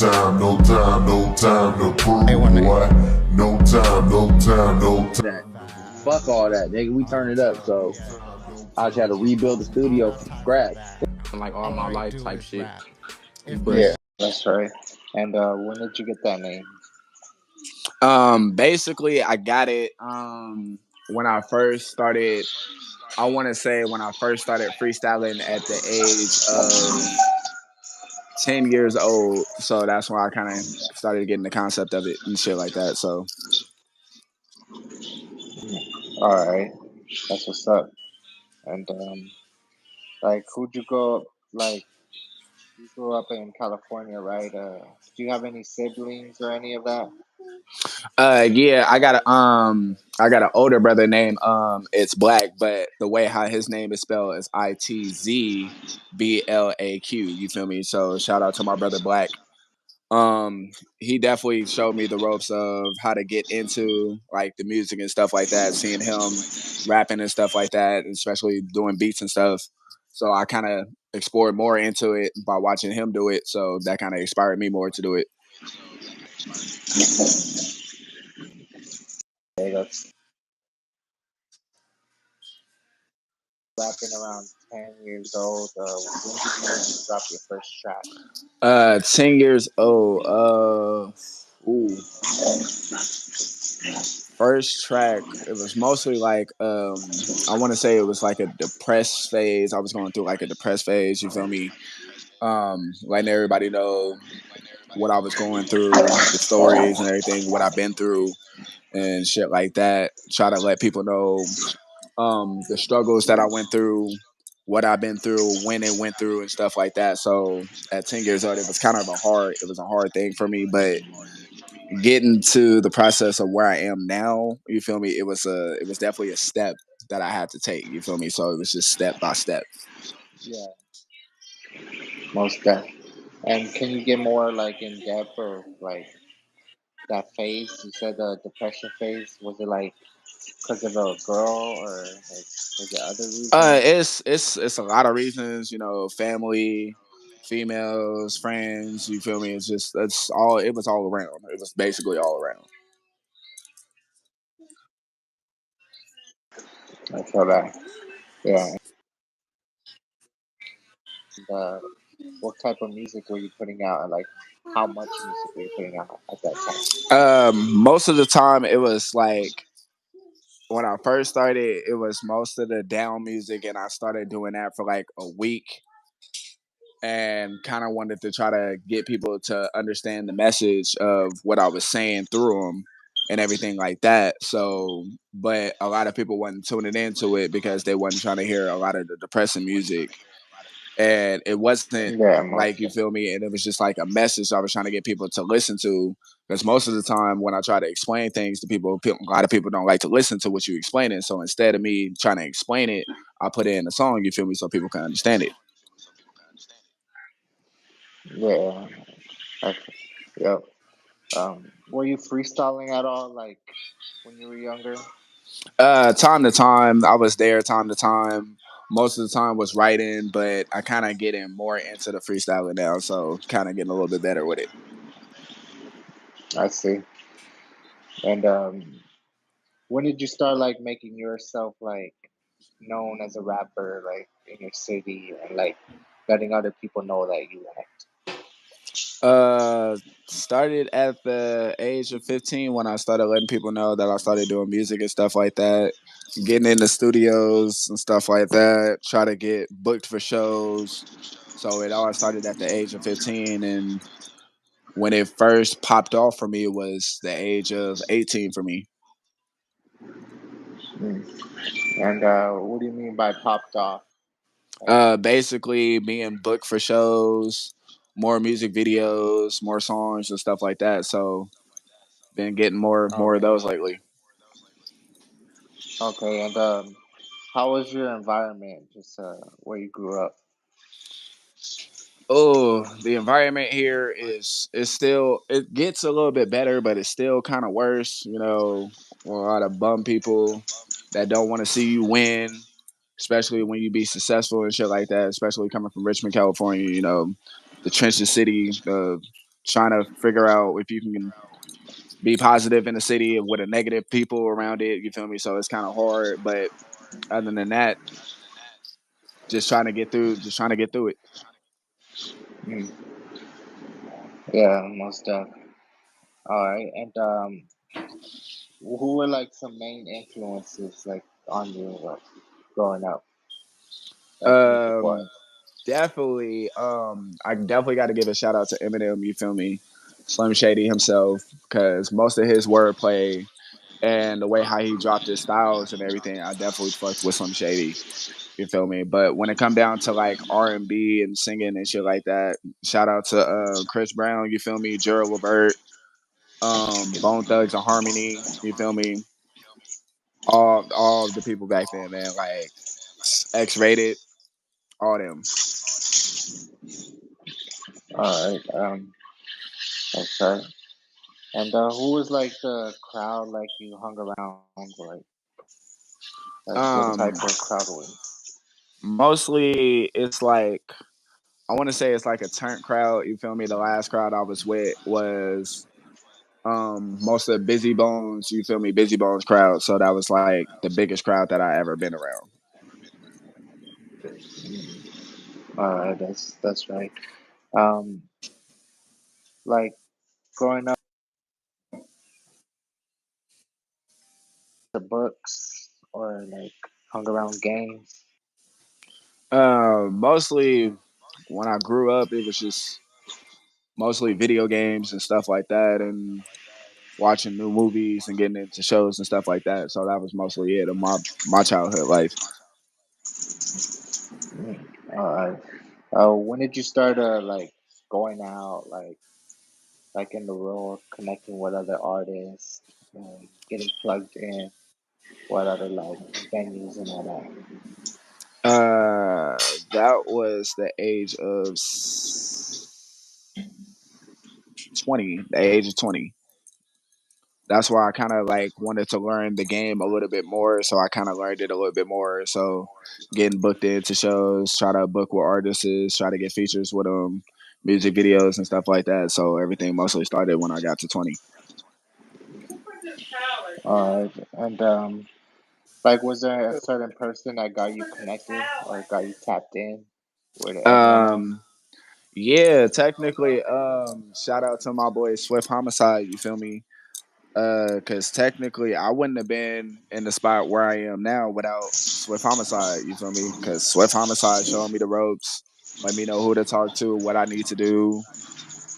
time to prove Hey, one minute. what. No time, no time. That fuck all that, nigga. We turn it up, so I just had to rebuild the studio from scratch. Like all my life type shit. But Yeah, that's right. And when did you get that name? basically I got it when I first started. I want to say when I first started freestyling at the age of 10 years old. So that's when I kind of started getting the concept of it and shit like that. So All right, that's what's up. And like, who'd you go? Like, you grew up in California, right? Do you have any siblings or any of that? yeah, I got an older brother named it's Black, but the way how his name is spelled is Itzblaq. You feel me? So shout out to my brother Black. He definitely showed me the ropes of how to get into like the music and stuff like that, seeing him rapping and stuff like that, especially doing beats and stuff. So I kind of explored more into it by watching him do it. So that kind of inspired me more to do it. Okay, that's rapping around 10 years old. When did you drop your first track? 10 years old. Ooh, first track. It was mostly like I want to say it was like a depressed phase. I was going through like a depressed phase. You feel me? Letting everybody know what I was going through, the stories and everything, what I've been through, and shit like that. Try to let people know the struggles that I went through, what I've been through, when it went through, and stuff like that. So at 10 years old, it was a hard thing for me, but getting to the process of where I am now, you feel me? It was definitely a step that I had to take. You feel me? So it was just step by step. Yeah, most def. And can you get more like in depth or like that phase? You said the depression phase. Was it like because of a girl or like was there other reasons? It's a lot of reasons, you know, family, females, friends. You feel me? It's just it's all it was all around. It was basically all around. I feel that. Yeah. And, what type of music were you putting out? And like, how much music were you putting out at that time? Most of the time, it was like when I first started, it was most of the down music, and I started doing that for like a week, and kind of wanted to try to get people to understand the message of what I was saying through them and everything like that. So, but a lot of people wasn't tuning into it because they wasn't trying to hear a lot of the depressing music, and it wasn't Yeah, like most you feel me, and it was just like a message I was trying to get people to listen to. Because most of the time, when I try to explain things to people, a lot of people don't like to listen to what you explaining. So instead of me trying to explain it, I put it in a song. You feel me, so people can understand it. yeah. I, yep. Were you freestyling at all, like when you were younger? Time to time, I was there. Time to time, most of the time was writing, but I kind of getting more into the freestyling now, so kind of getting a little bit better with it. I see. And when did you start like making yourself like known as a rapper, like in your city, and like letting other people know that you rapped? Uh, Started at the age of 15 when I started letting people know that I started doing music and stuff like that, getting in the studios and stuff like that, try to get booked for shows. So it all started at the age of 15, and when it first popped off for me, it was the age of 18 for me. Mm. And what do you mean by popped off? Like, Basically being booked for shows, more music videos, more songs and stuff like that. So been getting more of okay, those lately. okay. And how was your environment, just where you grew up? Oh, the environment here is still it gets a little bit better, but it's still kind of worse. You know, a lot of bum people that don't want to see you win, especially when you be successful and shit like that. Especially coming from Richmond, California. You know, the Trenches City. trying to figure out if you can be positive in the city with a negative people around it. You feel me? So it's kind of hard, but other than that, just trying to get through. Just trying to get through it. Mm, yeah, most def. All right, and who were like some main influences like on you growing up, like music Um, wise? I definitely got to give a shout out to Eminem. You feel me? Slim Shady himself, because most of his wordplay and the way how he dropped his styles and everything, I definitely fucked with Slim Shady. You feel me? But when it come down to like R&B and singing and shit like that, shout out to Chris Brown. You feel me? Gerald Levert, Bone Thugs and Harmony. You feel me? All the people back then, man. Like X Rated, all them. All right, okay. And who was like the crowd like you hung around like what type Um, of crowd was? Mostly it's like I want to say it's like a turnt crowd. You feel me? The last crowd I was with was most of the Busy Bones. You feel me? Busy Bones crowd. So that was like the biggest crowd that I ever been around. All right, that's right. Um, like growing up, the books or like hung around games. Mostly when I grew up, it was just mostly video games and stuff like that, and watching new movies and getting into shows and stuff like that. So that was mostly it of my childhood life. Mm, all right. When did you start like going out like in the world, connecting with other artists, getting plugged in, what other like venues and all that? Uh, that was the age of 20, the age of 20. That's why I kind of like wanted to learn the game a little bit more. So I kind of learned it a little bit more. So getting booked into shows, try to book with artists, try to get features with them, music videos and stuff like that. So everything mostly started when I got to 20. All right. And like, was there a certain person that got you connected or got you tapped in with everyone? Um, yeah, technically, shout out to my boy Swift Homicide. You feel me? Cause technically I wouldn't have been in the spot where I am now without Swift Homicide. You feel me? Cause Swift Homicide showed me the ropes, let me know who to talk to, what I need to do,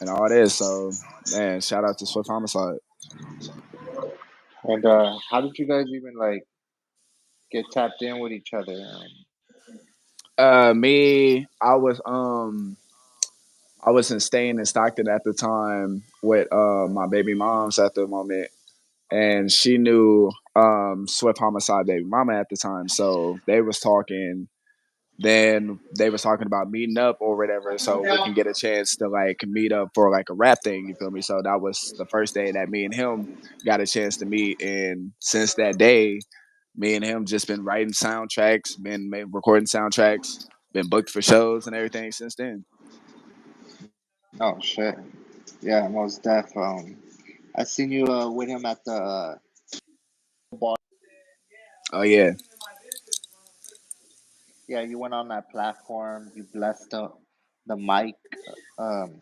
and all this. So, man, shout out to Swift Homicide. And how did you guys even like get tapped in with each other? Me, I was in staying in Stockton at the time with my baby moms at the moment, and she knew Swift Homicide baby mama at the time. So they was talking. Then they was talking about meeting up or whatever, so we can get a chance to like meet up for like a rap thing. You feel me? So that was the first day that me and him got a chance to meet, and since that day, me and him just been writing soundtracks, recording soundtracks, been booked for shows and everything since then. Oh shit! Yeah, most def. I seen you with him at the bar. Oh yeah. Yeah, you went on that platform. You blessed the mic. Um,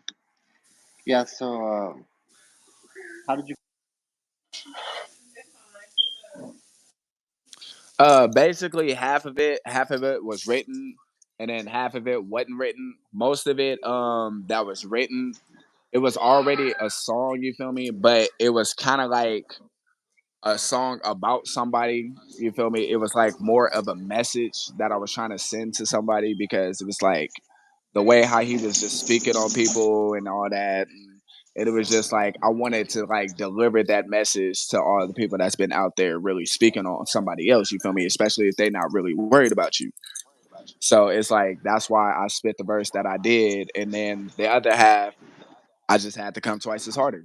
yeah. So, how did you? Basically half of it was written, and then half of it wasn't written. Most of it, that was written, it was already a song. You feel me? But it was kind of like a song about somebody. You feel me? It was like more of a message that I was trying to send to somebody because it was like the way how he was just speaking on people and all that. And it was just like I wanted to like deliver that message to all the people that's been out there really speaking on somebody else. You feel me? Especially if they're not really worried about you. So it's like that's why I spit the verse that I did, and then the other half I just had to come twice as harder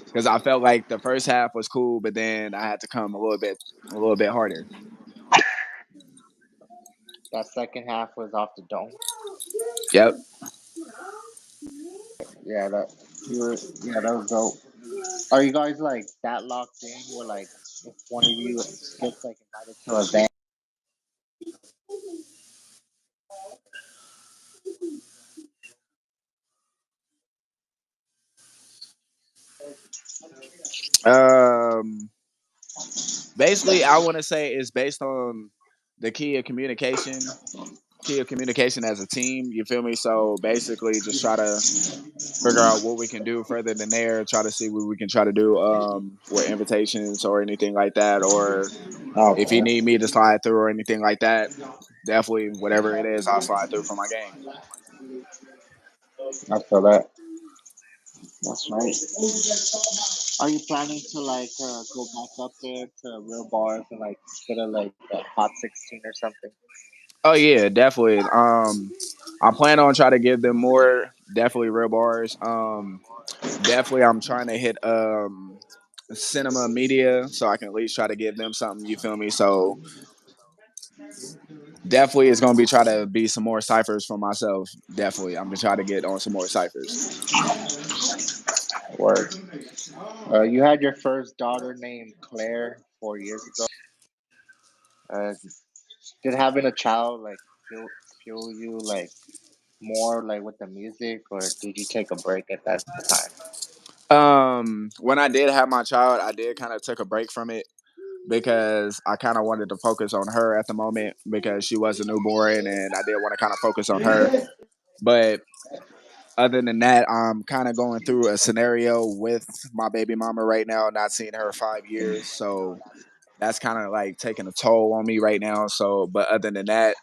because I felt like the first half was cool, but then I had to come a little bit harder. That second half was off the dome. Yep. Yeah, that. You were, yeah, that was dope. Are you guys like that locked in where like if one of you gets like invited to a band? Um, Basically, I want to say it's based on the key of communication, key of communication as a team. You feel me? So basically, just try to figure out what we can do further than there. Try to see what we can try to do with invitations or anything like that, or if you Okay, need me to slide through or anything like that. Definitely, whatever it is, I'll slide through for my game. I feel that. That's right. Are you planning to like go back up there to real bars and like get a like a hot 16 or something? Oh yeah, definitely. I plan on trying to give them more. Definitely real bars. Definitely, I'm trying to hit cinema media so I can at least try to give them something. You feel me? So definitely, it's gonna be try to be some more ciphers for myself. Definitely, I'm gonna try to get on some more ciphers. Word. You had your first daughter named Claire 4 years ago. Uh, did having a child like fuel you like more like with the music, or did you take a break at that time? When I did have my child, I did kind of took a break from it because I kind of wanted to focus on her at the moment because she was a newborn and I did want to kind of focus on her. But other than that, I'm kind of going through a scenario with my baby mama right now, not seeing her 5 years. So that's kind of like taking a toll on me right now. So, but other than that,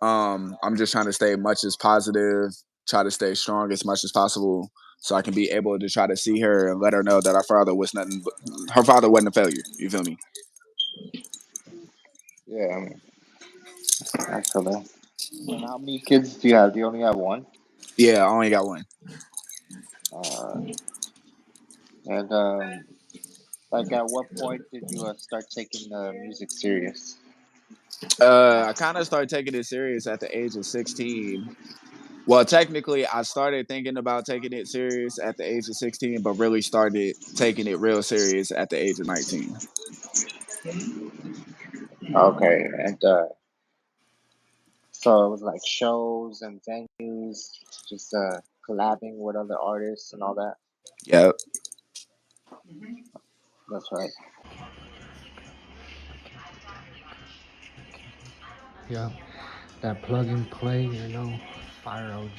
I'm just trying to stay much as positive, try to stay strong as much as possible, so I can be able to try to see her and let her know that our father was nothing. But, her father wasn't a failure. You feel me? Yeah, I mean, I feel that. And how many kids do you have? Do you only have one? Yeah, I only got one. Uh, and like, at what point did you start taking music serious? I kind of started taking it serious at the age of 16. Well, technically, I started thinking about taking it serious at the age of 16, but really started taking it real serious at the age of 19. Okay, and so it was like shows and venues, just collabing with other artists and all that. Yep. That's right. Yeah, that plug and play, fire OG.